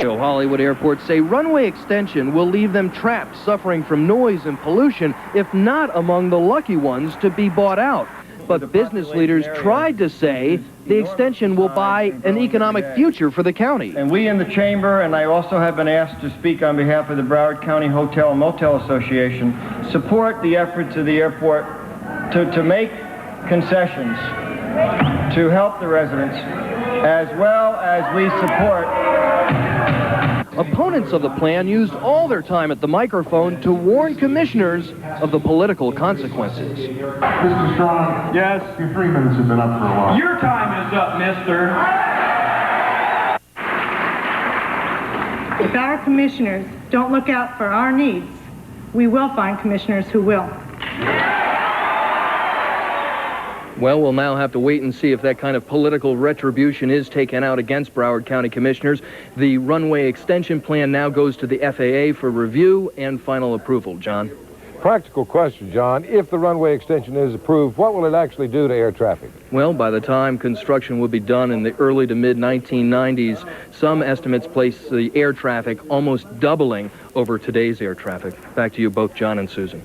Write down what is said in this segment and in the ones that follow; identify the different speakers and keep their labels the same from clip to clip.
Speaker 1: Hollywood Airport say runway extension will leave them trapped, suffering from noise and pollution, if not among the lucky ones to be bought out. But business leaders tried to say the extension will buy an economic future for the county.
Speaker 2: And we in the chamber, and I also have been asked to speak on behalf of the Broward County Hotel and Motel Association, support the efforts of the airport to make concessions to help the residents, as well as we support.
Speaker 1: Opponents of the plan used all their time at the microphone to warn commissioners of the political consequences.
Speaker 3: Mr. Strong?
Speaker 4: Yes?
Speaker 3: Your 3 minutes have been up for a while.
Speaker 4: Your time is up, mister.
Speaker 5: If our commissioners don't look out for our needs, we will find commissioners who will.
Speaker 1: Well, we'll now have to wait and see if that kind of political retribution is taken out against Broward County commissioners. The runway extension plan now goes to the FAA for review and final approval. John?
Speaker 6: Practical question, John. If the runway extension is approved, what will it actually do to air traffic?
Speaker 1: Well, by the time construction will be done in the early to mid-1990s, some estimates place the air traffic almost doubling over today's air traffic. Back to you both, John and Susan.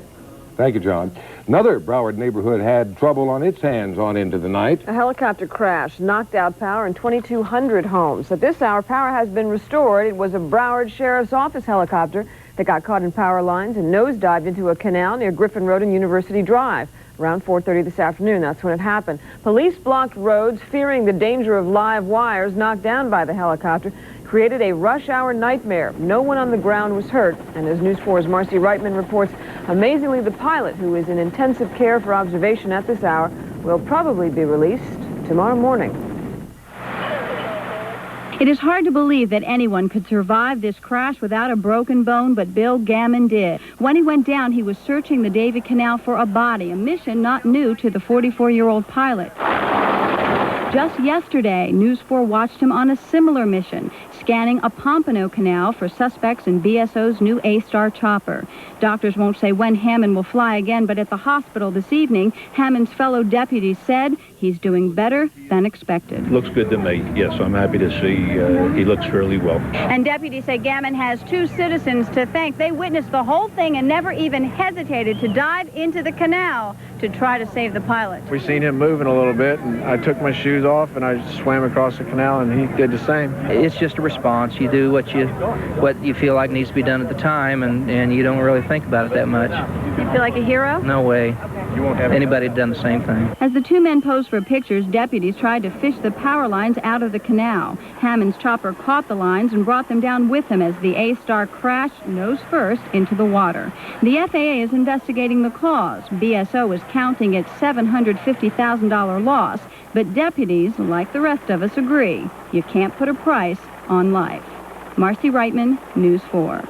Speaker 6: Thank you, John. Another Broward neighborhood had trouble on its hands on into the night.
Speaker 7: A helicopter crash knocked out power in 2,200 homes. At this hour, power has been restored. It was a Broward Sheriff's Office helicopter that got caught in power lines and nosedived into a canal near Griffin Road and University Drive. Around 4:30 this afternoon, that's when it happened. Police blocked roads, fearing the danger of live wires knocked down by the helicopter. Created a rush hour nightmare. No one on the ground was hurt. And as News 4's Marcy Reitman reports, amazingly, the pilot, who is in intensive care for observation at this hour, will probably be released tomorrow morning.
Speaker 8: It is hard to believe that anyone could survive this crash without a broken bone, but Bill Gammon did. When he went down, he was searching the Davie Canal for a body, a mission not new to the 44-year-old pilot. Just yesterday, News 4 watched him on a similar mission, scanning a Pompano Canal for suspects in BSO's new A-Star chopper. Doctors won't say when Hammond will fly again, but at the hospital this evening, Hammond's fellow deputies said he's doing better than expected.
Speaker 9: Looks good to me. Yes, I'm happy to see he looks fairly well.
Speaker 8: And deputies say Gammon has 2 citizens to thank. They witnessed the whole thing and never even hesitated to dive into the canal to try to save the pilot.
Speaker 4: We seen him moving a little bit, and I took my shoes off and I swam across the canal, and he did the same.
Speaker 10: It's just a response. You do what you feel like needs to be done at the time, and you don't really think about it that much.
Speaker 8: You feel like a hero?
Speaker 10: No way. Anybody had done the same thing.
Speaker 8: As the 2 men posed for pictures, deputies tried to fish the power lines out of the canal. Hammond's chopper caught the lines and brought them down with him as the A-Star crashed nose first into the water. The FAA is investigating the cause. BSO is counting its $750,000 loss, but deputies, like the rest of us, agree you can't put a price on life. Marcy Reitman, News 4.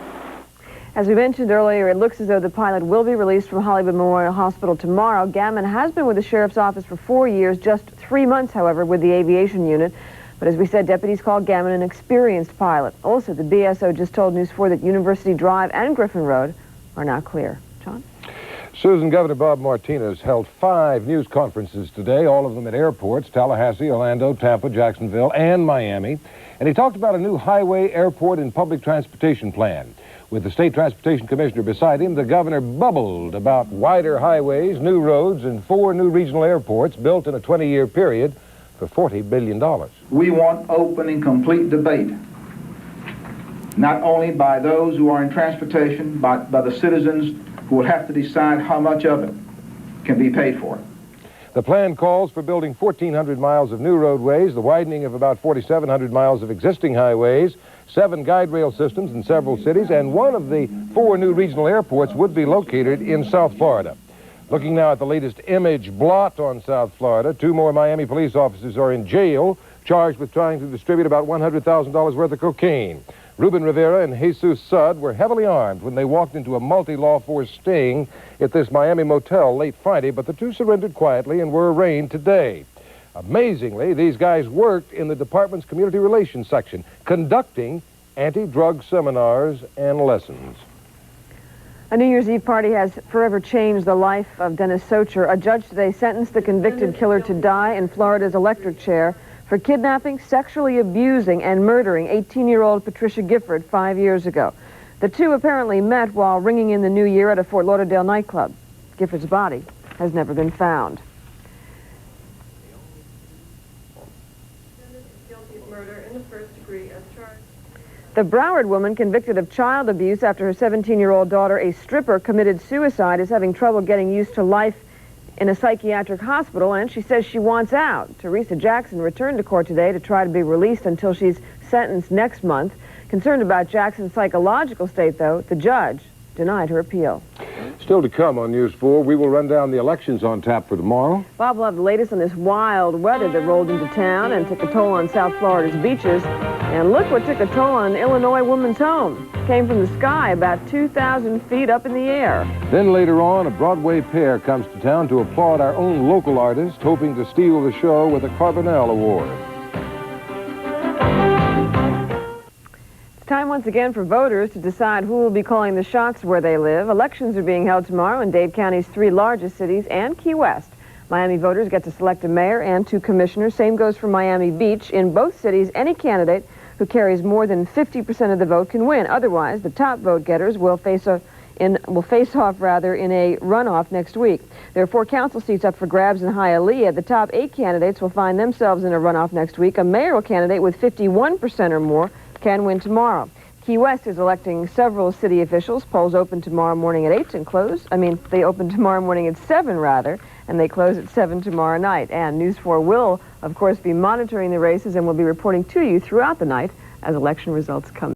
Speaker 7: As we mentioned earlier, it looks as though the pilot will be released from Hollywood Memorial Hospital tomorrow. Gammon has been with the Sheriff's Office for 4 years, just 3 months, however, with the aviation unit. But as we said, deputies called Gammon an experienced pilot. Also, the BSO just told News 4 that University Drive and Griffin Road are now clear. John?
Speaker 6: Susan, Governor Bob Martinez held 5 news conferences today, all of them at airports, Tallahassee, Orlando, Tampa, Jacksonville, and Miami. And he talked about a new highway, airport, and public transportation plan. With the State Transportation Commissioner beside him, the governor bubbled about wider highways, new roads, and 4 new regional airports built in a 20-year period for $40 billion.
Speaker 11: We want open and complete debate, not only by those who are in transportation, but by the citizens who will have to decide how much of it can be paid for.
Speaker 6: The plan calls for building 1,400 miles of new roadways, the widening of about 4,700 miles of existing highways, 7 guide rail systems in several cities, and one of the 4 new regional airports would be located in South Florida. Looking now at the latest image blot on South Florida, 2 more Miami police officers are in jail, charged with trying to distribute about $100,000 worth of cocaine. Ruben Rivera and Jesus Sudd were heavily armed when they walked into a multi-law force sting at this Miami motel late Friday, but the 2 surrendered quietly and were arraigned today. Amazingly, these guys worked in the department's community relations section, conducting anti-drug seminars and lessons.
Speaker 7: A New Year's Eve party has forever changed the life of Dennis Socher. A judge today sentenced the convicted killer to die in Florida's electric chair for kidnapping, sexually abusing, and murdering 18-year-old Patricia Gifford 5 years ago. The two apparently met while ringing in the new year at a Fort Lauderdale nightclub. Gifford's body has never been found. Guilty of murder in the first degree as charged. The Broward woman convicted of child abuse after her 17-year-old daughter, a stripper, committed suicide, is having trouble getting used to life in a psychiatric hospital, and she says she wants out. Teresa Jackson returned to court today to try to be released until she's sentenced next month. Concerned about Jackson's psychological state, though, the judge denied her appeal.
Speaker 6: Still to come on News 4, we will run down the elections on tap for tomorrow.
Speaker 7: Bob will have the latest on this wild weather that rolled into town and took a toll on South Florida's beaches. And look what took a toll on an Illinois woman's home. Came from the sky about 2,000 feet up in the air.
Speaker 6: Then later on, a Broadway pair comes to town to applaud our own local artist, hoping to steal the show with a Carbonell Award.
Speaker 7: It's time once again for voters to decide who will be calling the shots where they live. Elections are being held tomorrow in Dade County's 3 largest cities and Key West. Miami voters get to select a mayor and 2 commissioners. Same goes for Miami Beach. In both cities, any candidate who carries more than 50% of the vote can win. Otherwise, the top vote getters will face off in a runoff next week. There are 4 council seats up for grabs in Hialeah. The top 8 candidates will find themselves in a runoff next week. A mayoral candidate with 51% or more can win tomorrow. Key West is electing several city officials. Polls open tomorrow morning at 8 and close. They open tomorrow morning at 7, rather, and they close at 7 tomorrow night. And News 4 will, of course, be monitoring the races and will be reporting to you throughout the night as election results come.